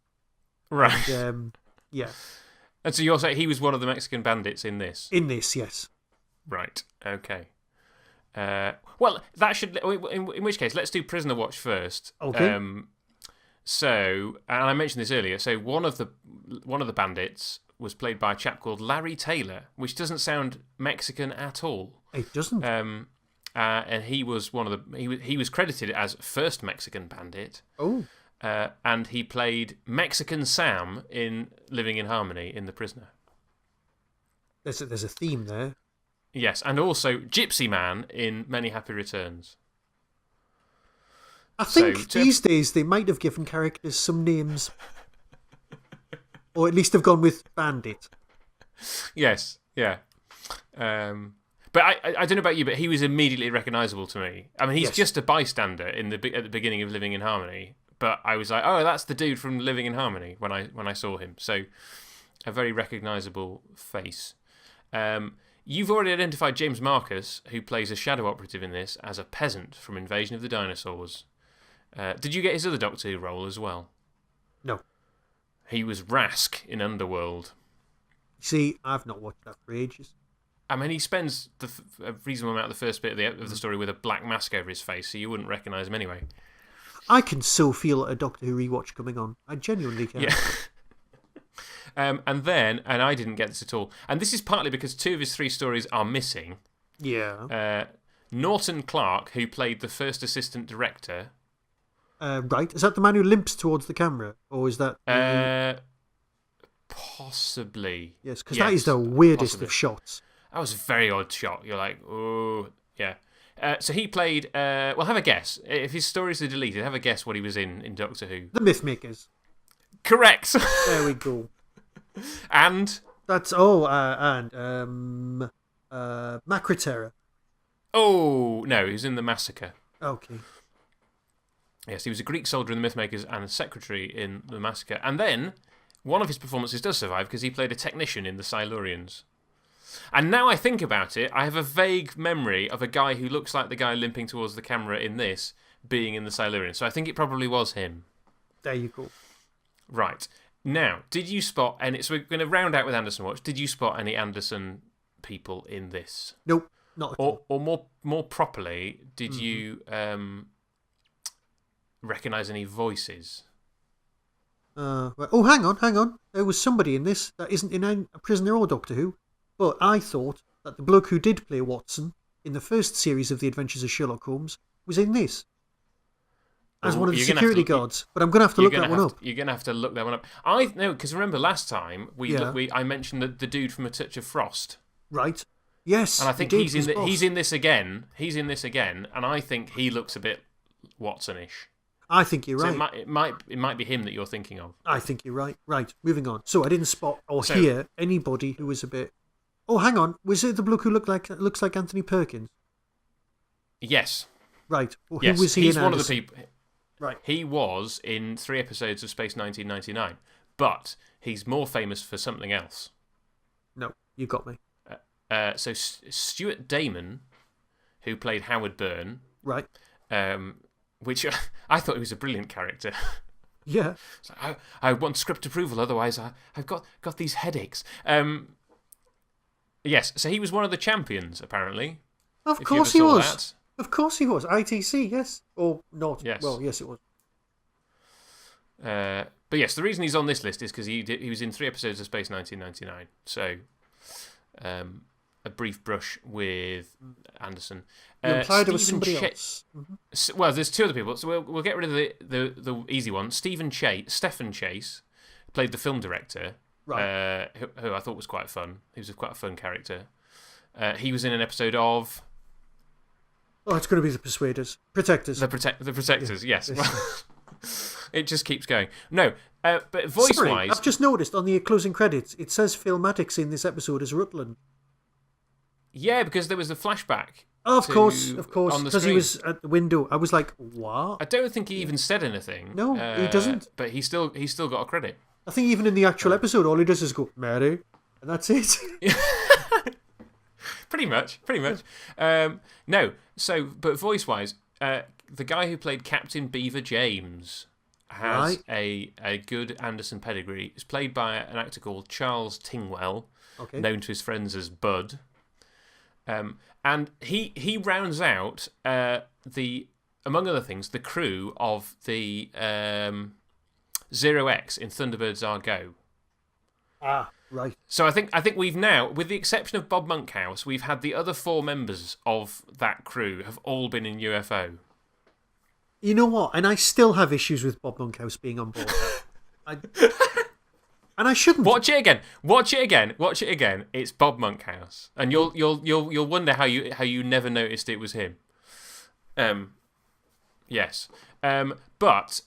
Right. And, yeah. And so you're saying he was one of the Mexican bandits in this? In this, yes. Right. Okay. Well, that should. In which case, let's do Prisoner Watch first. Okay. So, and I mentioned this earlier. So one of the bandits was played by a chap called Larry Taylor, which doesn't sound Mexican at all. It doesn't. And he was he was credited as first Mexican bandit. Oh. And he played Mexican Sam in Living in Harmony in The Prisoner. There's a theme there. Yes, and also Gypsy Man in Many Happy Returns. I think these days they might have given characters some names. Or at least have gone with Bandit. Yes, yeah. But I don't know about you, but he was immediately recognisable to me. I mean, he's just a bystander at the beginning of Living in Harmony. But I was like, oh, that's the dude from Living in Harmony when I saw him. So, a very recognisable face. You've already identified James Marcus, who plays a shadow operative in this, as a peasant from Invasion of the Dinosaurs. Did you get his other Doctor Who role as well? No. He was Rask in Underworld. See, I've not watched that for ages. I mean, he spends a reasonable amount of the first bit of the story with a black mask over his face, so you wouldn't recognise him anyway. I can so feel a Doctor Who rewatch coming on. I genuinely can. Yeah. And I didn't get this at all. And this is partly because 2 of his 3 stories are missing. Yeah. Norton Clark, who played the first assistant director. Right. Is that the man who limps towards the camera? Or is that... Possibly. Yes, because that is the weirdest of shots. That was a very odd shot. You're like, oh, yeah. So he played... well, have a guess. If his stories are deleted, have a guess what he was in Doctor Who. The Mythmakers. Correct. There we go. And? That's... Macroterra. Oh, no, he was in The Massacre. Okay. Yes, he was a Greek soldier in the Mythmakers and a secretary in the Massacre. And then one of his performances does survive because he played a technician in the Silurians. And now I think about it, I have a vague memory of a guy who looks like the guy limping towards the camera in this being in the Silurians. So I think it probably was him. There you go. Right. Now, did you spot any... So we're going to round out with Anderson Watch. Did you spot any Anderson people in this? Nope, not at all. Or more properly, did you recognise any voices? Oh, hang on. There was somebody in this that isn't in a Prisoner or Doctor Who. But I thought that the bloke who did play Watson in the first series of The Adventures of Sherlock Holmes was in this. As one of the security guards. But I'm going to have to look that one up. You're going to have to look that one up. No, because remember last time I mentioned the dude from A Touch of Frost. Right. Yes. And I think he's in this again. He's in this again, and I think he looks a bit Watson-ish. I think you're right. So it might be him that you're thinking of. I think you're right. Right, moving on. So I didn't spot or hear anybody who was a bit... Oh, hang on. Was it the bloke who looks like Anthony Perkins? Yes. Right. Well, yes. Who was he He's in one of the people... Right. He was in 3 episodes of Space 1999, but he's more famous for something else. No, you got me. So Stuart Damon, who played Howard Byrne... Right. Which I thought he was a brilliant character. Yeah. So I want script approval, otherwise I've got these headaches. Yes, so he was one of the champions, apparently. Of course he was. Of course he was. ITC, yes. Or not. Yes. Well, yes, it was. But yes, the reason he's on this list is because he was in 3 episodes of Space 1999. So, a brief brush with Anderson. You implied it was somebody else. Well, there's 2 other people, so we'll get rid of the easy one. Stephen Chase played the film director, right. who I thought was quite fun. He was quite a fun character. He was in an episode of... Oh, it's going to be the Persuaders. Protectors. The Protectors, yes. It just keeps going. No, but voice-wise... Sorry, I've just noticed on the closing credits, it says Phil Maddox in this episode as Rutland. Yeah, because there was the flashback. Oh, of course, because he was at the window. I was like, what? I don't think he even said anything. No, he doesn't. But he still got a credit. I think even in the actual episode, all he does is go, Mary, and that's it. Pretty much. No, so, but voice-wise, the guy who played Captain Beaver James has a good Anderson pedigree. It's played by an actor called Charles Tingwell, known to his friends as Bud. And he rounds out among other things, the crew of the Zero X in Thunderbirds Are Go. Ah, right. So I think we've now, with the exception of Bob Monkhouse, we've had the other 4 members of that crew have all been in UFO. You know what? And I still have issues with Bob Monkhouse being on board. And I shouldn't. Watch it again. It's Bob Monkhouse, and you'll wonder how you never noticed it was him. Yes. But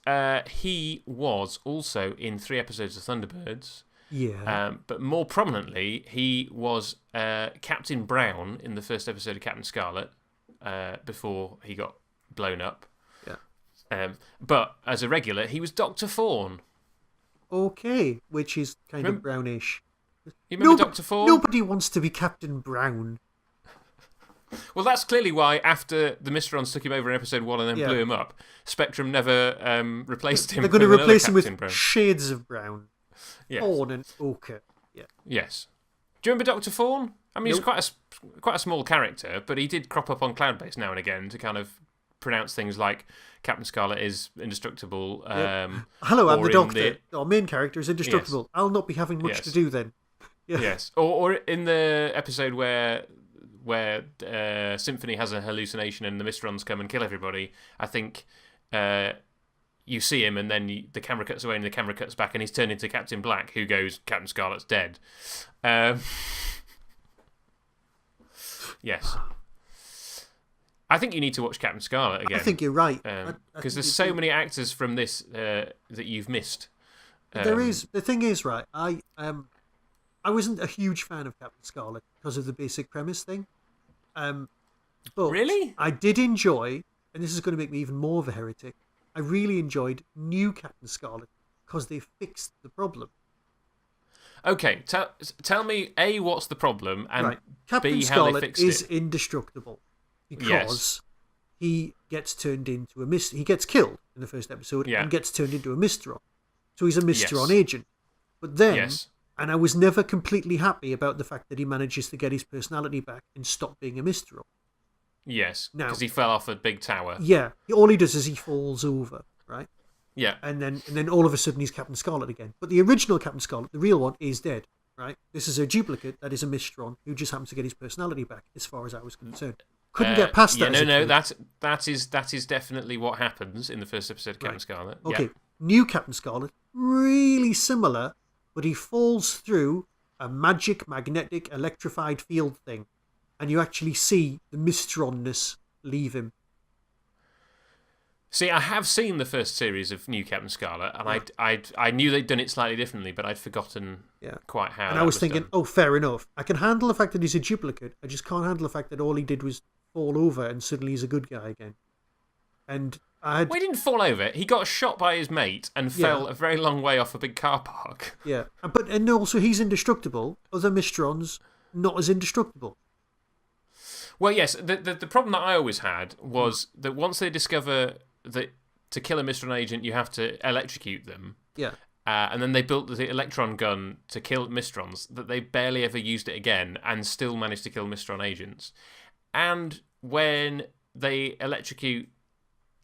he was also in 3 episodes of Thunderbirds. Yeah. But more prominently, he was Captain Brown in the first episode of Captain Scarlet before he got blown up. Yeah. But as a regular, he was Dr. Fawn. Okay, which is kind of brownish. You remember Dr. Fawn? Nobody wants to be Captain Brown. Well, that's clearly why after the Mysterons took him over in episode 1 and then blew him up, Spectrum never replaced him. They're going to replace him with Brown. shades of brown. Yes. Fawn and ochre. Yeah. Yes. Do you remember Dr. Fawn? I mean, he's quite a small character, but he did crop up on Cloudbase now and again to kind of pronounce things like Captain Scarlet is indestructible. Hello, I'm the Doctor. Our main character is indestructible. Yes. I'll not be having much to do then. Yeah. Yes. Or in the episode where Symphony has a hallucination and the Mysterons come and kill everybody, I think you see him and then the camera cuts away and the camera cuts back and he's turned into Captain Black, who goes, Captain Scarlet's dead. Yes. I think you need to watch Captain Scarlet again. I think you're right. Because there's so many actors from this that you've missed. There is. The thing is, right, I wasn't a huge fan of Captain Scarlet because of the basic premise thing. But really? I did enjoy, and this is going to make me even more of a heretic, I really enjoyed New Captain Scarlet because they fixed the problem. Okay, tell me, A, what's the problem, and Captain B, Scarlet how they fixed is it. indestructible because he gets turned into a mist. He gets killed in the first episode and gets turned into a Mystron. So he's a Mystron agent. But then, and I was never completely happy about the fact that he manages to get his personality back and stop being a Mystron. Yes, because he fell off a big tower. Yeah, all he does is he falls over, right? Yeah. And then all of a sudden he's Captain Scarlet again. But the original Captain Scarlet, the real one, is dead, right? This is a duplicate that is a Mystron who just happens to get his personality back, as far as I was concerned. Couldn't get past that. That is definitely what happens in the first episode of Captain Scarlet. Okay, New Captain Scarlet, really similar, but he falls through a magic, magnetic, electrified field thing, and you actually see the Mystronness leave him. See, I have seen the first series of New Captain Scarlet, and I knew they'd done it slightly differently, but I'd forgotten quite how. And I was thinking, done. Fair enough. I can handle the fact that he's a duplicate. I just can't handle the fact that all he did was fall over, and suddenly he's a good guy again. And well, he didn't fall over. He got shot by his mate and fell a very long way off a big car park. Yeah, and also he's indestructible. Other Mystrons not as indestructible. Well, yes. The problem that I always had was that once they discover that to kill a Mystron agent you have to electrocute them. Yeah. And then they built the electron gun to kill Mystrons, that they barely ever used it again and still managed to kill Mystron agents. And when they electrocute,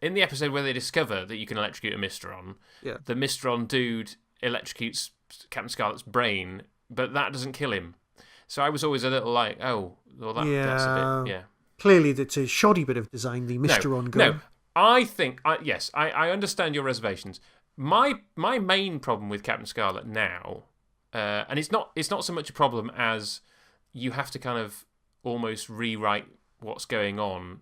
in the episode where they discover that you can electrocute a Mystron, the Mystron dude electrocutes Captain Scarlet's brain, but that doesn't kill him. So I was always a little like, that's a bit, Clearly, that's a shoddy bit of design, the Mystron gun. No, I think, I understand your reservations. My main problem with Captain Scarlet now, and it's not so much a problem as you have to kind of almost rewrite what's going on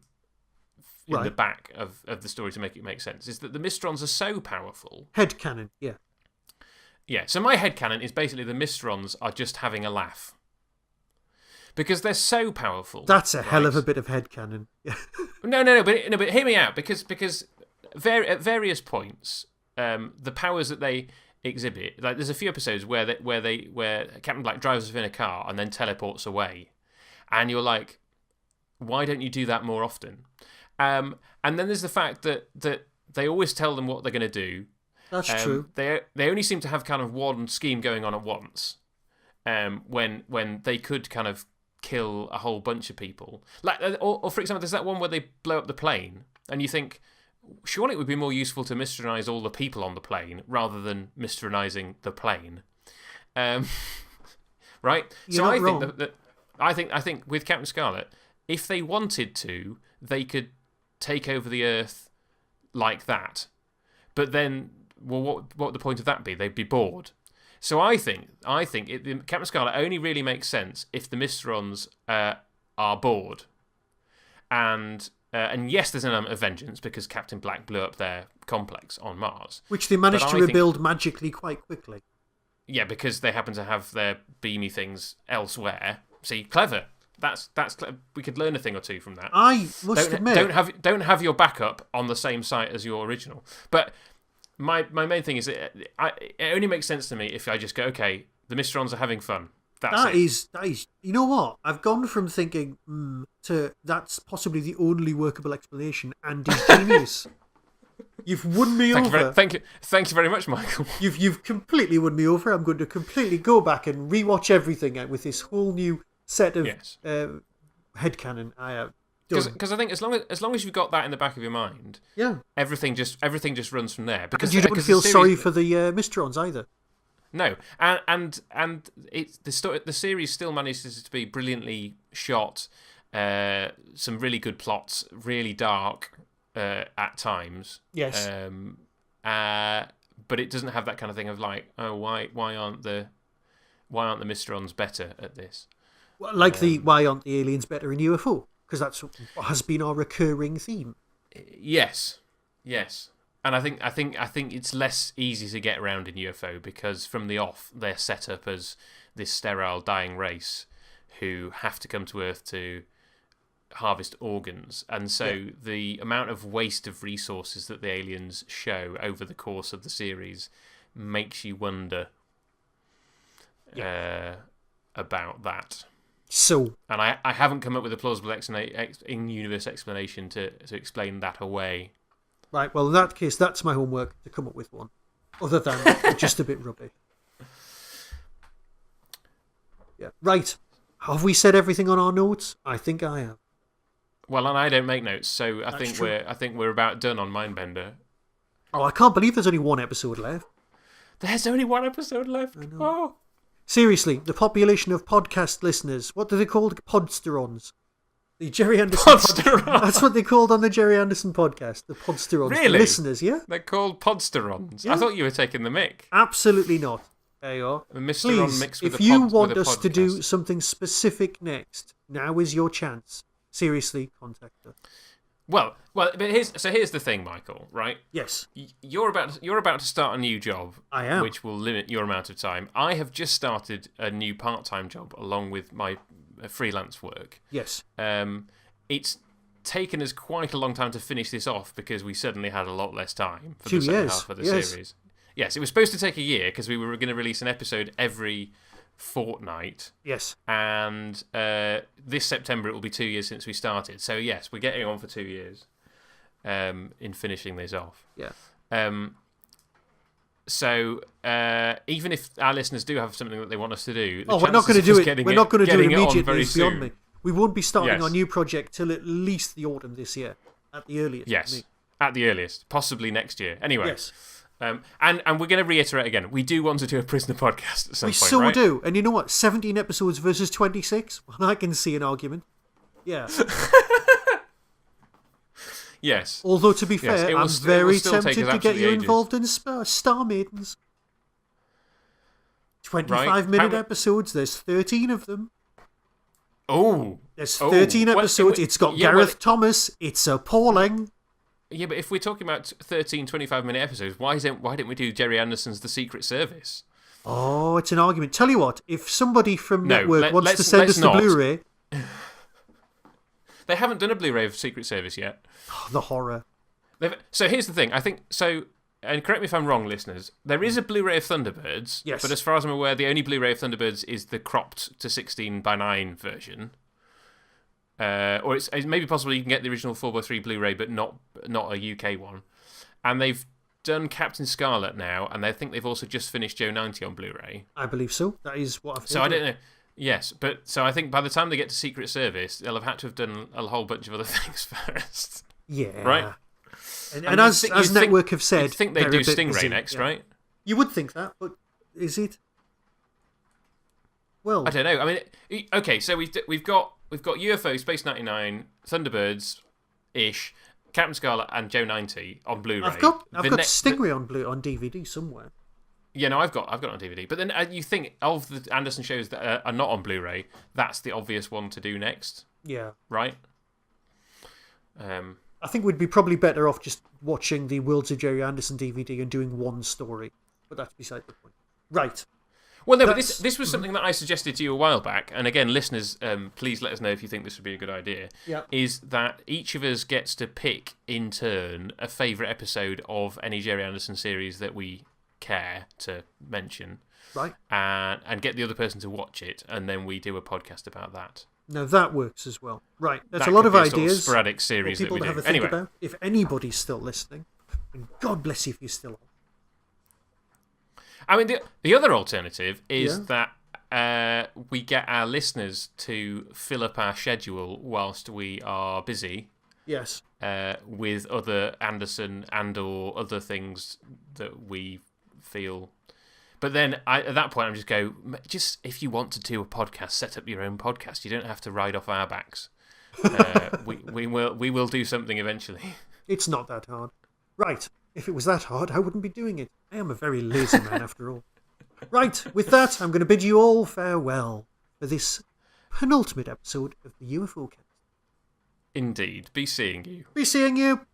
in the back of the story to make it make sense, is that the Mystrons are so powerful. Headcanon, yeah. Yeah, so my headcanon is basically the Mystrons are just having a laugh. Because they're so powerful. That's a hell of a bit of headcanon. No, but hear me out. Because at various points, the powers that they exhibit, like there's a few episodes where Captain Black drives us in a car and then teleports away, and you're like, why don't you do that more often? And then there's the fact that they always tell them what they're going to do. That's true. They only seem to have kind of one scheme going on at once. When they could kind of kill a whole bunch of people, like, or for example, there's that one where they blow up the plane, and you think, surely it would be more useful to Mystronize all the people on the plane rather than Mystronizing the plane, right? You're not wrong. I think with Captain Scarlet, if they wanted to, they could take over the Earth like that, but then, well, what would the point of that be? They'd be bored. So I think Captain Scarlet only really makes sense if the Mystrons are bored, and yes, there's an element of vengeance because Captain Black blew up their complex on Mars, which they managed to rebuild magically quite quickly. Yeah, because they happen to have their beamy things elsewhere. See, clever. That's clever. We could learn a thing or two from that. I must admit, don't have your backup on the same site as your original, but. My main thing is that it only makes sense to me if I just go, okay, the Mystrons are having fun. That is, you know what? I've gone from thinking to that's possibly the only workable explanation, and is genius. You've won me over. Thank you very much, Michael. You've completely won me over. I'm going to completely go back and rewatch everything with this whole new set of headcanon. Because I think as long as you've got that in the back of your mind, everything just runs from there. Because you don't feel sorry for the Mystrons either. No, and the series still manages to be brilliantly shot, some really good plots, really dark at times. Yes. But it doesn't have that kind of thing of like, oh, why aren't the Mystrons better at this? Well, why aren't the aliens better in UFO? Because that's what has been our recurring theme. Yes, and I think it's less easy to get around in UFO because from the off they're set up as this sterile dying race who have to come to Earth to harvest organs, and so the amount of waste of resources that the aliens show over the course of the series makes you wonder about that. So, and I haven't come up with a plausible in-universe explanation to explain that away. Right, well, in that case, that's my homework, to come up with one. Other than just a bit rubbish. Yeah. Right. Have we said everything on our notes? I think I have. Well, and I don't make notes, so I That's think true. we're about done on Mindbender. Oh, I can't believe there's only one episode left. There's only one episode left. I know. Oh. Seriously, the population of podcast listeners, what do they called? Podsterons. The Jerry Anderson Podsterons. That's what they called on the Jerry Anderson podcast. The Podsterons. Really? The listeners, yeah? They're called Podsterons. Yeah. I thought you were taking the mick. Absolutely not. There you are. The Mr. Ron Please, mixed with if a you pod, want with a us to podcast. do something specific next, now is your chance. Seriously, contact us. Well, but here's the thing, Michael. Right? Yes, You're about to start a new job. I am. Which will limit your amount of time. I have just started a new part-time job along with my freelance work. Yes. It's taken us quite a long time to finish this off because we suddenly had a lot less time for 2 the second years. half of the Yes. series. Yes, it was supposed to take a year because we were going to release an episode every fortnight. Yes. And this September it will be 2 years since we started. So yes, we're getting on for 2 years in finishing this off. Yeah. So even if our listeners do have something that they want us to do, We're not going to do it. We're not going to do it immediately. It's beyond soon. me. We won't be starting Yes. our new project till at least the autumn this year, at the earliest. Yes, at the earliest, possibly next year. Anyway. Yes. And we're going to reiterate again. We do want to do a prisoner podcast at some point, So right? do. And you know what? 17 episodes versus 26? Well, I can see an argument. Yeah. Yes. Although, to be fair, it will I'm still very take tempted us to get absolutely you ages. involved in Star Maidens. 25-minute How- episodes. There's 13 of them. Oh. There's 13 episodes. It's got Gareth Thomas. It's appalling. Yeah, but if we're talking about 13 25-minute episodes, why didn't we do Jerry Anderson's The Secret Service? Oh, it's an argument. Tell you what, if somebody from Network wants to let's send us the not. Blu-ray... They haven't done a Blu-ray of Secret Service yet. Oh, the horror. So here's the thing. I think so. And correct me if I'm wrong, listeners. There is a Blu-ray of Thunderbirds. Yes. But as far as I'm aware, the only Blu-ray of Thunderbirds is the cropped to 16:9 version. Or it's maybe possible you can get the original 4:3 Blu-ray, but not a UK one. And they've done Captain Scarlet now, and I think they've also just finished Joe 90 on Blu-ray. I believe so. That is what I've heard. So I don't know. Yes, but so I think by the time they get to Secret Service, they'll have had to have done a whole bunch of other things first. Yeah. Right? And as Network have said... You'd think they'd they're do a bit Stingray busy, next, yeah. right? You would think that, but is it? Well... I don't know. I mean, okay, so we've got UFO, Space 99, Thunderbirds-ish, Captain Scarlet, and Joe 90 on Blu-ray. I've got Stingray on DVD somewhere. Yeah, no, I've got it on DVD. But then you think of the Anderson shows that are not on Blu-ray, that's the obvious one to do next, Yeah. right? I think we'd be probably better off just watching the Worlds of Jerry Anderson DVD and doing one story. But that's beside the point. Right. Well, no, but this was something that I suggested to you a while back. And again, listeners, please let us know if you think this would be a good idea. Yeah. Is that each of us gets to pick, in turn, a favourite episode of any Jerry Anderson series that we care to mention. Right. And get the other person to watch it. And then we do a podcast about that. Now that works as well. Right. That's That a lot could of be a sort of ideas. sporadic series for people that we to do. have a think Anyway. about. If anybody's still listening, and God bless you if you're still on. I mean, the other alternative is that we get our listeners to fill up our schedule whilst we are busy. Yes. With other Anderson and/or other things that we feel. But then at that point, I'm just if you want to do a podcast, set up your own podcast. You don't have to ride off our backs. We will do something eventually. It's not that hard. Right. If it was that hard, I wouldn't be doing it. I am a very lazy man after all. Right. With that, I'm going to bid you all farewell for this penultimate episode of the UFOcast. Indeed. Be seeing you. Be seeing you.